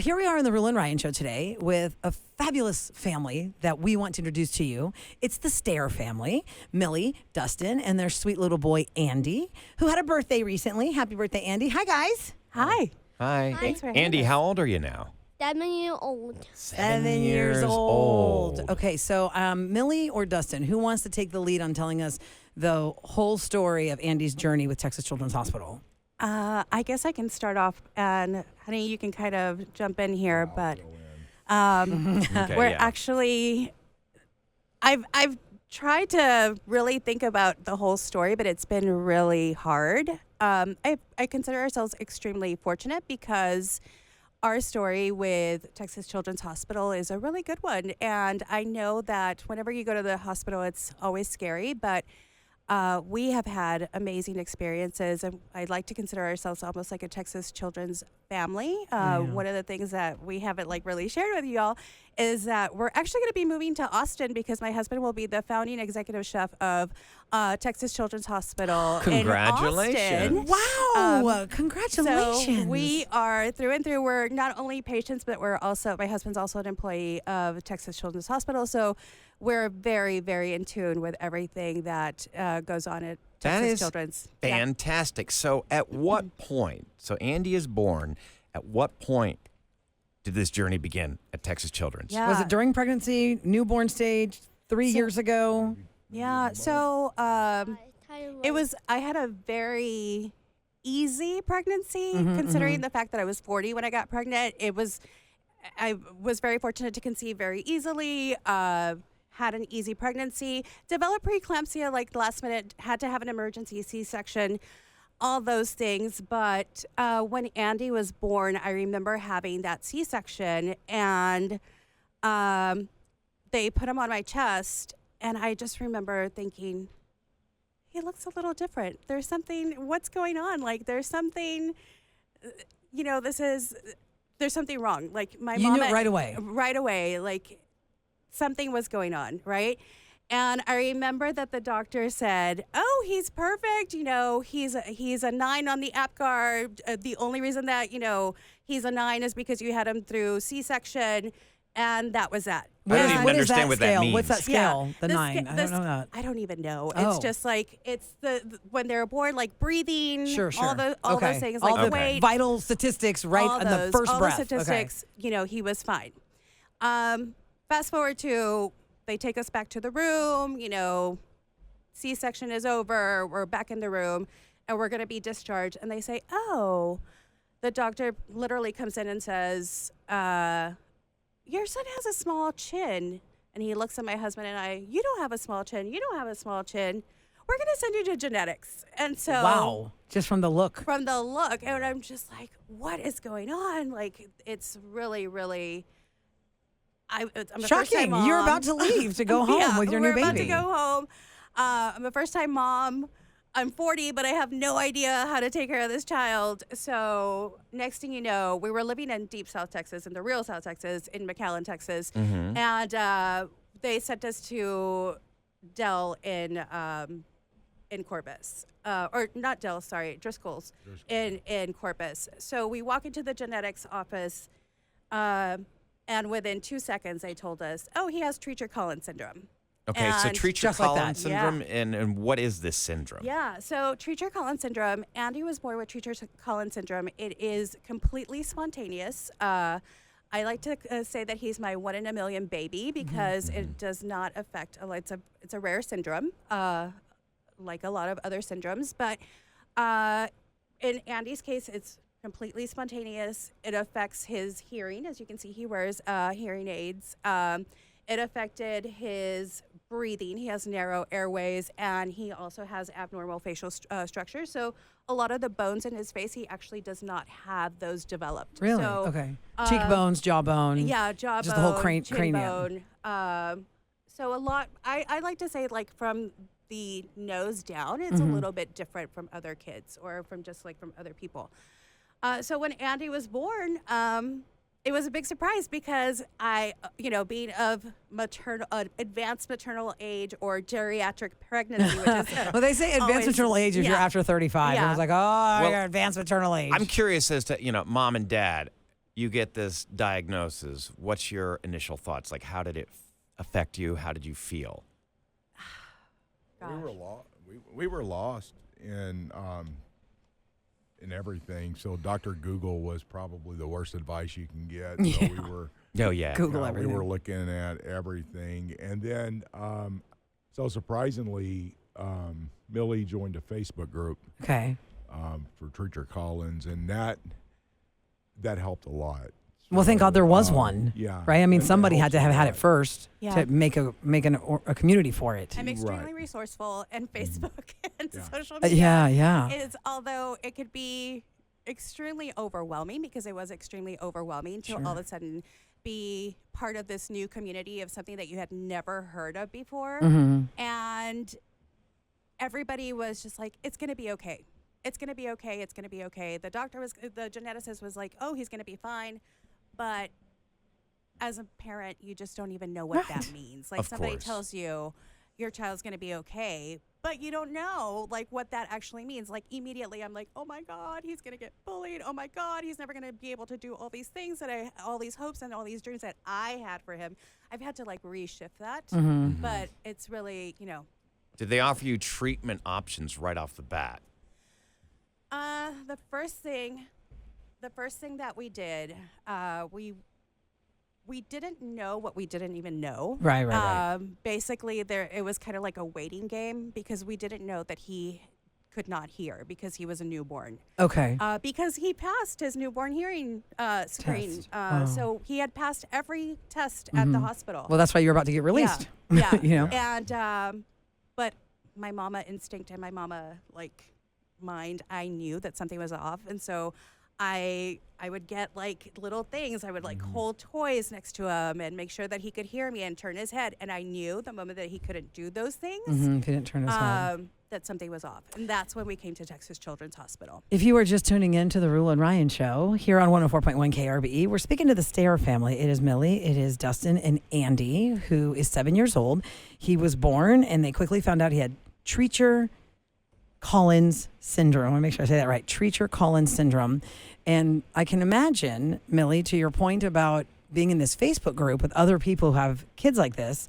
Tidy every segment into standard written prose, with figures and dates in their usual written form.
here we are in the Rule and Ryan show today with a fabulous family that we want to introduce to you. It's the Stair family, Millie, Dustin, and their sweet little boy, Andy, who had a birthday recently. Happy birthday, Andy. Hi, guys. Hi. Hi. Thanks for having Andy, us. how old are you now? 7 years old. 7 years old. Okay, so Millie or Dustin, who wants to take the lead on telling us the whole story of Andy's journey with Texas Children's Hospital? I guess I can start off, and honey, you can kind of jump in here. But Okay, we're yeah. actually, I've tried to really think about the whole story, but it's been really hard. I consider ourselves extremely fortunate because our story with Texas Children's Hospital is a really good one, and I know that whenever you go to the hospital, it's always scary, but we have had amazing experiences, and I'd like to consider ourselves almost like a Texas Children's family. One of the things that we haven't really shared with you all is that we're actually going to be moving to Austin because my husband will be the founding executive chef of Texas Children's Hospital Congratulations. in Austin. Wow. Congratulations. So we are through and through. We're not only patients, but we're also, my husband's also an employee of Texas Children's Hospital. So we're very, very in tune with everything that goes on at That Texas is Children's. fantastic. So at what point, so Andy is born, at what point did this journey begin at Texas Children's? Yeah. Was it during pregnancy, newborn stage, 3 years ago? Yeah. So it was, I had a very easy pregnancy considering the fact that I was 40 when I got pregnant. I was very fortunate to conceive very easily. Had an easy pregnancy, developed preeclampsia last minute, had to have an emergency C-section, all those things. But when Andy was born, I remember having that C-section, and they put him on my chest, and I just remember thinking, he looks a little different. There's something, what's going on? There's something, there's something wrong. My You mom knew it right away. Right away, something was going on, right? And I remember that the doctor said, "Oh, he's perfect. He's a 9 on the APGAR. The only reason that he's a 9 is because you had him through C-section." And that was that. I don't even What is understand what that scale? means. What's that scale? The 9. I don't know that. I don't even know. Oh. It's just it's the when they're born, breathing, Sure. all those things, all the weight, vital statistics right all in those, the first all breath. the statistics. He was fine. Fast forward to they take us back to the room. C-section is over. We're back in the room, and we're going to be discharged. And they say, "Oh," the doctor literally comes in and says, "Your son has a small chin." And he looks at my husband and I, "You don't have a small chin. You don't have a small chin. We're going to send you to genetics." And so Wow. Just from the look. from the look, and I'm just like, what is going on? It's really, really, I'm a first-time Shocking. mom. You're about to leave to go home Yeah, with your new we're baby. about to go home. I'm a first-time mom. I'm 40, but I have no idea how to take care of this child. So next thing you know, we were living in deep South Texas, in the real South Texas, in McAllen, Texas. And they sent us to Dell in Corpus. Or not Dell, sorry, Driscoll's in Corpus. So we walk into the genetics office, and within 2 seconds, they told us, "Oh, he has Treacher-Collins syndrome." Okay, so And just like that. Treacher-Collins syndrome, and what is this syndrome? Yeah, so Treacher-Collins syndrome, Andy was born with Treacher-Collins syndrome. It is completely spontaneous. I like to say that he's my 1 in a million baby because it does not affect, it's a rare syndrome, like a lot of other syndromes. But in Andy's case, it's completely spontaneous. It affects his hearing. As you can see, he wears hearing aids. It affected his breathing. He has narrow airways, and he also has abnormal facial structure. So a lot of the bones in his face, he actually does not have those developed. Really? So, Okay. Cheekbones, jawbone. Yeah, jawbone, Just the whole chin cranium. bone. So a lot, I like to say from the nose down, it's a little bit different from other kids or from just from other people. So when Andy was born, it was a big surprise because I, being of advanced maternal age or geriatric pregnancy, which is Well, they say advanced always- maternal age if you're yeah. after 35. Yeah. I was like, oh, Well, you're advanced maternal age. I'm curious as to, mom and dad, you get this diagnosis, what's your initial thoughts? Like, how did it affect you? How did you feel? We were lost in everything. So Dr. Google was probably the worst advice you can get. So Yeah. we were Oh, yeah. Google everything. we were looking at everything, and then so surprisingly, Millie joined a Facebook group Okay. for Treacher Collins, and that helped a lot. Well, thank God there was So, one. Yeah. Right. I mean, That somebody had helps to a have had it lot. first Yeah. to make a community for it. I'm extremely Right. resourceful, and Facebook and Yeah. social media Yeah. is, although it could be extremely overwhelming, because it was extremely overwhelming to Sure. all of a sudden be part of this new community of something that you had never heard of before. Mm-hmm. And everybody was just like, it's going to be okay. It's going to be okay. It's going to be okay. The geneticist was like, oh, he's going to be fine. But as a parent, you just don't even know what that Right. means. Like, Of somebody course. tells you your child's going to be okay, but you don't know like what that actually means. Like, immediately I'm like, oh my God, he's going to get bullied. Oh my God, he's never going to be able to do all these things all these hopes and all these dreams that I had for him. I've had to like reshift that, Mm-hmm. but it's really, Did they offer you treatment options right off the bat? the first thing that we did, we didn't know what we didn't even know. Right. Basically, it was kind of like a waiting game, because we didn't know that he could not hear because he was a newborn. Okay. Because he passed his newborn hearing screen. Test. Oh. So he had passed every test at the hospital. Well, that's why you're about to get released. Yeah. You know. And but my mama instinct and my mama mind, I knew that something was off, and so I would get like little things. I would like hold toys next to him and make sure that he could hear me and turn his head. And I knew the moment that he couldn't do those things, Mm-hmm. If he didn't turn his head. that something was off. And that's when we came to Texas Children's Hospital. If you are just tuning in to the Rule and Ryan show here on 104.1 KRBE, we're speaking to the Stair family. It is Millie, it is Dustin, and Andy, who is 7 years old. He was born, and they quickly found out he had Treacher Collins syndrome. I want to make sure I say that right. Treacher Collins syndrome. And I can imagine, Millie, to your point about being in this Facebook group with other people who have kids like this,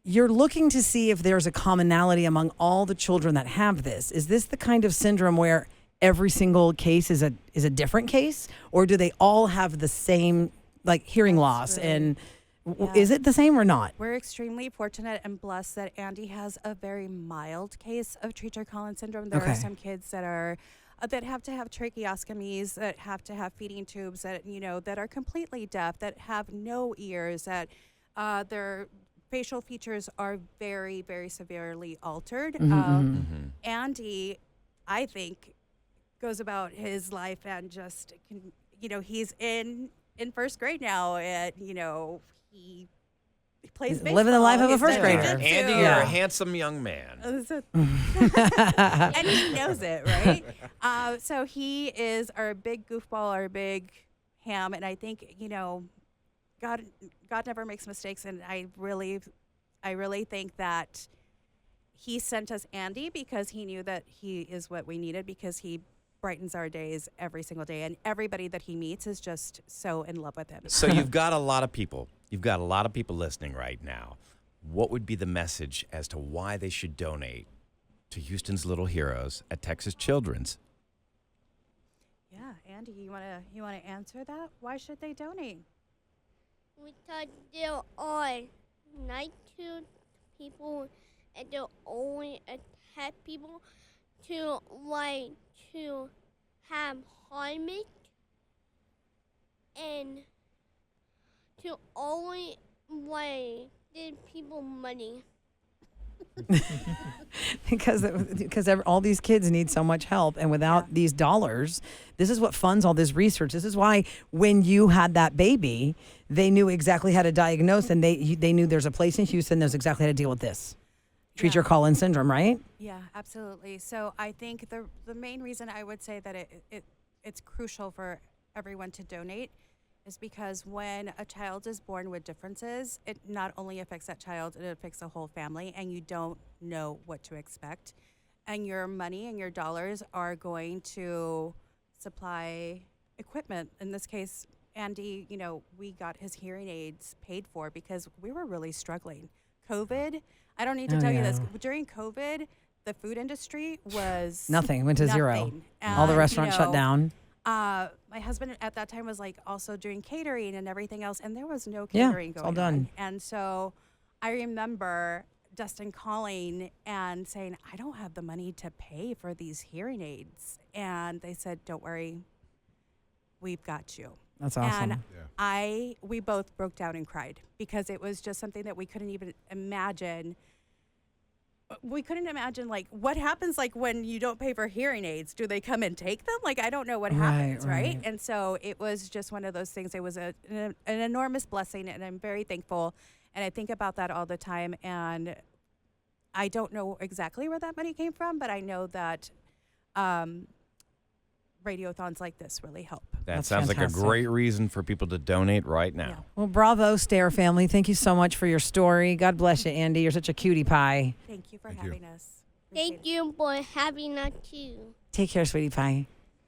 you're looking to see if there's a commonality among all the children that have this. Is this the kind of syndrome where every single case is a different case, or do they all have the same like hearing loss? really- And Yeah. is it the same or not? We're extremely fortunate and blessed that Andy has a very mild case of Treacher Collins syndrome. There Okay. are some kids that have to have tracheostomies, that have to have feeding tubes, that are completely deaf, that have no ears, that their facial features are very, very severely altered. Andy, I think, goes about his life and just, he's in first grade now, and he plays baseball. Living the life of a He's first done grader. jujitsu. Andy, you're Yeah. a handsome young man. And he knows it, right? So he is our big goofball, our big ham, and I think God never makes mistakes, and I really think that he sent us Andy because he knew that he is what we needed, because he brightens our days every single day, and everybody that he meets is just so in love with him. So you've got a lot of people. You've got a lot of people listening right now. What would be the message as to why they should donate to Houston's Little Heroes at Texas Children's? Yeah, Andy, you wanna answer that? Why should they donate? Because there are 92 people, and they only attack people to have harmony and to only give people money. because all these kids need so much help, and without these dollars, this is what funds all this research. This is why when you had that baby, they knew exactly how to diagnose, and they knew there's a place in Houston that's exactly how to deal with this Treacher Collins syndrome, right? Yeah, absolutely. So I think the main reason I would say that it's crucial for everyone to donate is because when a child is born with differences, it not only affects that child, it affects the whole family, and you don't know what to expect. And your money and your dollars are going to supply equipment. In this case, Andy, we got his hearing aids paid for because we were really struggling. COVID, I don't need to tell you this. During COVID, the food industry was Nothing. Went to zero. nothing. All the And, restaurants shut down. My husband at that time was like also doing catering and everything else, and there was no Yeah, catering it's going all done. on. And so I remember Dustin calling and saying, I don't have the money to pay for these hearing aids. And they said, don't worry, we've got you. That's awesome. And Yeah. we both broke down and cried because it was just something that we couldn't even imagine. We couldn't imagine, like, what happens, like, when you don't pay for hearing aids. Do they come and take them? Like, I don't know what happens, right? And so it was just one of those things. It was an enormous blessing, and I'm very thankful. And I think about that all the time. And I don't know exactly where that money came from, but I know that radiothons like this really help. That That's sounds fantastic. like a great reason for people to donate right now. Yeah. Well, bravo, Stair Family. Thank you so much for your story. God bless you, Andy. You're such a cutie pie. Thank you for Thank you. having us. Appreciate Thank you for having us too. Take care, sweetie pie.